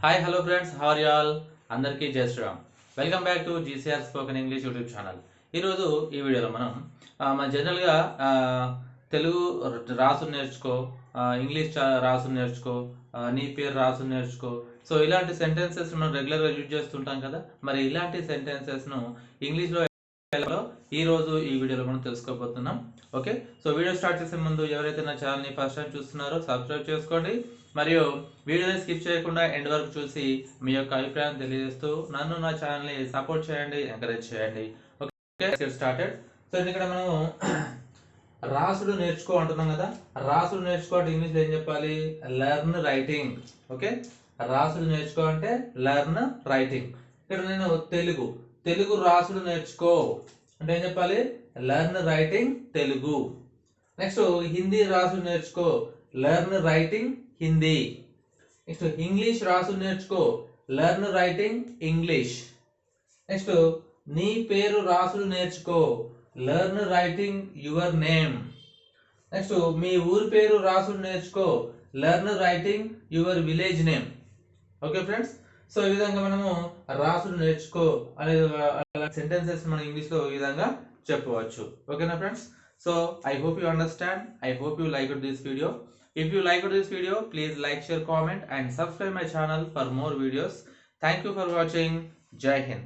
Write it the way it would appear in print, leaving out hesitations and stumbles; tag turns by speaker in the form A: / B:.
A: Hi hello friends, how are you all? అందరికీ Jai Shriram. Welcome back to GCR spoken English YouTube channel. ఈరోజు ఈ వీడియోలో మనం మన జనరల్గా తెలుగు రాసులు నేర్చుకో, ఇంగ్లీష్ రాసులు నేర్చుకో, నీ పేరు రాసులు నేర్చుకో. సో ఇలాంటి సెంటెన్సెస్ మనం రెగ్యులర్గా యూజ్ చేస్తుంటాం కదా. మరి ఇలాంటి సెంటెన్సెస్ను ఇంగ్లీష్లో ఈ రోజు ఈ వీడియోలో మనం తెలుసుకోబోతున్నాం. ఓకే, సో వీడియో స్టార్ట్ చేసే ముందు ఎవరైతే నా ఛానల్ని ఫస్ట్ టైం చూస్తున్నారో సబ్స్క్రైబ్ చేసుకోండి, మరియు వీడియోని స్కిప్ చేయకుండా ఎండ్ వరకు చూసి మీ యొక్క అభిప్రాయం తెలియజేస్తూ నన్ను నా ఛానల్ని సపోర్ట్ చేయండి, ఎంకరేజ్ చేయండి. Okay, get started. సో ఇక్కడ మనం రాసుడు నేర్చుకో అంటున్నాం కదా. రాసుడు నేర్చుకో అంటే ఇంగ్లీష్లో ఏం చెప్పాలి? Learn writing. ఓకే, రాసుడు నేర్చుకో అంటే లెర్న్ రైటింగ్. ఇక్కడ నేను తెలుగు రాసుడు నేర్చుకో అంటే ఏం చెప్పాలి? Learn writing Telugu. Next Hindi రాసుడు నేర్చుకో, learn writing Hindi. Next English రాసుడు నేర్చుకో, లెర్న్ రైటింగ్ ఇంగ్లీష్. నెక్స్ట్ నీ పేరు రాసుడు నేర్చుకో, learn writing your name. Next మీ ఊరి పేరు రాసుడు నేర్చుకో, learn writing your village name. Okay friends, so ఈ విధంగా మనము రాసుడు నేర్చుకో అనే సెంటెన్సెస్ మనం ఇంగ్లీష్లో ఈ విధంగా చెప్పవచ్చు. ఓకేనా friends? So I hope you understand. I hope you like this video. If you liked this video, please like, share, comment and subscribe my channel for more videos. Thank you for watching. Jai Hind.